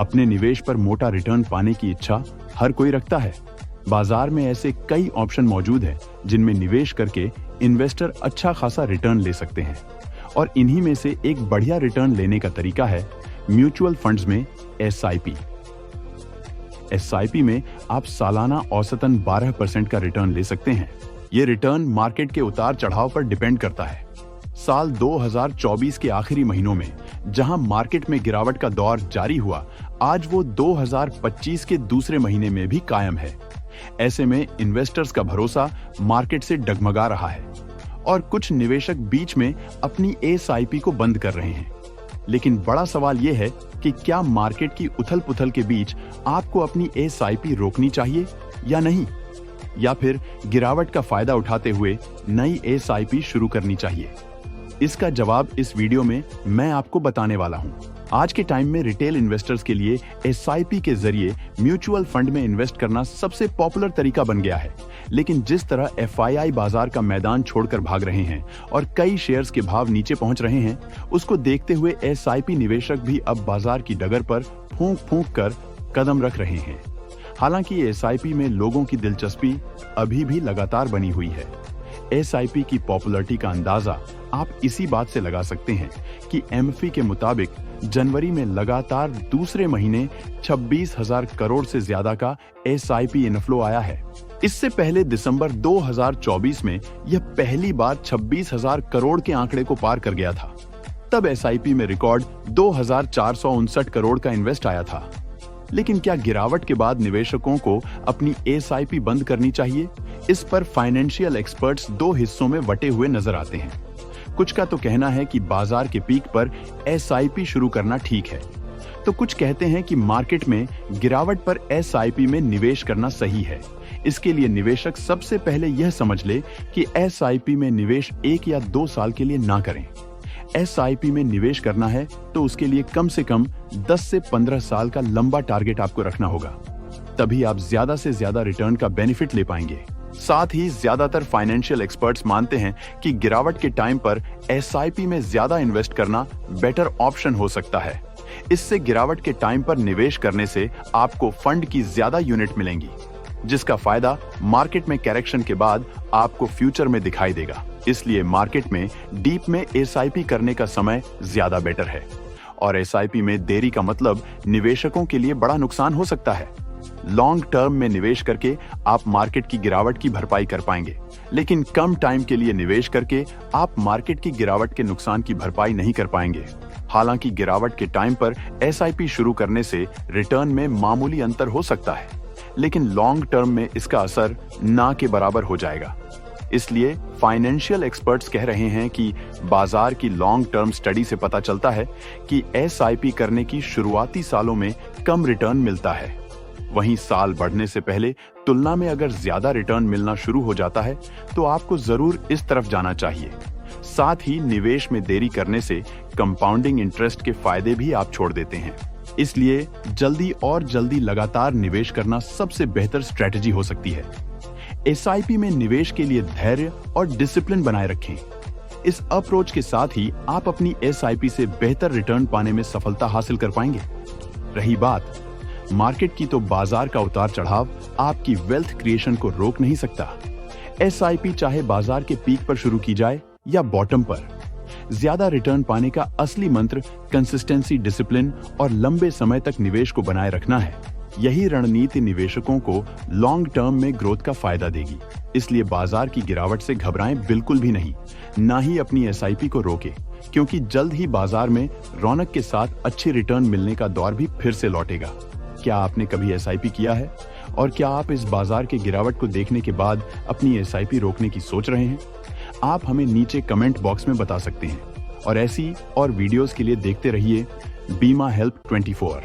अपने निवेश पर मोटा रिटर्न पाने की इच्छा हर कोई रखता है। बाजार में ऐसे कई ऑप्शन मौजूद हैं जिनमें निवेश करके इन्वेस्टर अच्छा खासा रिटर्न ले सकते हैं, और इन्हीं में से एक बढ़िया रिटर्न लेने का तरीका है म्यूचुअल फंड्स में एसआईपी। एसआईपी में आप सालाना औसतन 12% का रिटर्न ले सकते हैं। ये रिटर्न मार्केट के उतार चढ़ाव पर डिपेंड करता है। साल 2024 के आखिरी महीनों में जहां मार्केट में गिरावट का दौर जारी हुआ, आज वो 2025 के दूसरे महीने में भी कायम है। ऐसे में इन्वेस्टर्स का भरोसा मार्केट से डगमगा रहा है और कुछ निवेशक बीच में अपनी एसआईपी को बंद कर रहे हैं। लेकिन बड़ा सवाल यह है कि क्या मार्केट की उथल-पुथल के बीच आपको अपनी एसआईपी रोकनी चाहिए या नहीं, या फिर गिरावट का फायदा उठाते हुए नई एसआईपी शुरू करनी चाहिए? इसका जवाब इस वीडियो में मैं आपको बताने वाला हूं। आज के टाइम में रिटेल इन्वेस्टर्स के लिए एसआईपी के जरिए म्यूचुअल फंड में इन्वेस्ट करना सबसे पॉपुलर तरीका बन गया है। लेकिन जिस तरह एफआईआई बाजार का मैदान छोड़कर भाग रहे हैं और कई शेयर्स के भाव नीचे पहुंच रहे हैं, उसको देखते हुए एसआईपी निवेशक भी अब बाजार की डगर पर फूंक फूंक कर कदम रख रहे हैं। हालांकि एसआईपी में लोगों की दिलचस्पी अभी भी लगातार बनी हुई है। एसआईपी की पॉपुलैरिटी का अंदाजा आप इसी बात से लगा सकते हैं कि एमएफई के मुताबिक जनवरी में लगातार दूसरे महीने 26,000 करोड़ से ज्यादा का एसआईपी इनफ्लो आया है। इससे पहले दिसंबर 2024 में यह पहली बार 26,000 करोड़ के आंकड़े को पार कर गया था। तब एसआईपी में रिकॉर्ड 2,459 करोड़ का इन्वेस्ट आया था। लेकिन क्या गिरावट के बाद निवेशकों को अपनी एसआईपी बंद करनी चाहिए? इस पर फाइनेंशियल एक्सपर्ट्स दो हिस्सों में बटे हुए नजर आते हैं। कुछ का तो कहना है कि बाजार के पीक पर एसआईपी शुरू करना ठीक है, तो कुछ कहते हैं कि मार्केट में गिरावट पर एसआईपी में निवेश करना सही है। इसके लिए निवेशक सबसे पहले यह समझ ले कि एसआईपी में निवेश 1 या 2 साल के लिए ना करें। एसआईपी में निवेश करना है तो उसके लिए कम से कम 10 से 15 साल का लंबा टारगेट आपको रखना होगा, तभी आप ज्यादा से ज्यादा रिटर्न का बेनिफिट ले पाएंगे। साथ ही ज्यादातर फाइनेंशियल एक्सपर्ट्स मानते हैं कि गिरावट के टाइम पर एसआईपी में ज्यादा इन्वेस्ट करना बेटर ऑप्शन हो सकता है। इससे गिरावट के टाइम पर निवेश करने से आपको फंड की ज्यादा यूनिट मिलेंगी, जिसका फायदा मार्केट में करेक्शन के बाद आपको फ्यूचर में दिखाई देगा। इसलिए मार्केट में डीप में एसआईपी करने का समय ज्यादा बेटर है, और एसआईपी में देरी का मतलब निवेशकों के लिए बड़ा नुकसान हो सकता है। लॉन्ग टर्म में निवेश करके आप मार्केट की गिरावट की भरपाई कर पाएंगे, लेकिन कम टाइम के लिए निवेश करके आप मार्केट की गिरावट के नुकसान की भरपाई नहीं कर पाएंगे। हालांकि गिरावट के टाइम पर एसआईपी शुरू करने से रिटर्न में मामूली अंतर हो सकता है, लेकिन लॉन्ग टर्म में इसका असर ना के बराबर हो जाएगा। इसलिए फाइनेंशियल एक्सपर्ट्स कह रहे हैं कि बाजार की लॉन्ग टर्म स्टडी से पता चलता है कि एसआईपी करने की शुरुआती सालों में कम रिटर्न मिलता है। वहीं साल बढ़ने से पहले तुलना में अगर ज्यादा रिटर्न मिलना शुरू हो जाता है तो आपको जरूर इस तरफ जाना चाहिए। साथ ही निवेश में देरी करने से कंपाउंडिंग इंटरेस्ट के फायदे भी आप छोड़ देते हैं। इसलिए जल्दी और जल्दी लगातार निवेश करना सबसे बेहतर स्ट्रेटजी हो सकती है। एसआईपी में निवेश के लिए धैर्य और डिसिप्लिन बनाए रखें। इस अप्रोच के साथ ही आप अपनी एसआईपी से बेहतर रिटर्न पाने में सफलता हासिल कर पाएंगे। रही बात मार्केट की, तो बाजार का उतार चढ़ाव आपकी वेल्थ क्रिएशन को रोक नहीं सकता। एसआईपी चाहे बाजार के पीक पर शुरू की जाए या बॉटम पर, ज्यादा रिटर्न पाने का असली मंत्र कंसिस्टेंसी, डिसिप्लिन और लंबे समय तक निवेश को बनाए रखना है। यही रणनीति निवेशकों को लॉन्ग टर्म में ग्रोथ का फायदा देगी। इसलिए बाजार की गिरावट से घबराएं बिल्कुल भी नहीं, ना ही अपनी एसआईपी को रोकें, क्योंकि जल्द ही बाजार में रौनक के साथ अच्छे रिटर्न मिलने का दौर भी फिर से लौटेगा। क्या आपने कभी एसआईपी किया है? और क्या आप इस बाजार के गिरावट को देखने के बाद अपनी एसआईपी रोकने की सोच रहे हैं? आप हमें नीचे कमेंट बॉक्स में बता सकते हैं। और ऐसी और वीडियोस के लिए देखते रहिए बीमा हेल्प 24।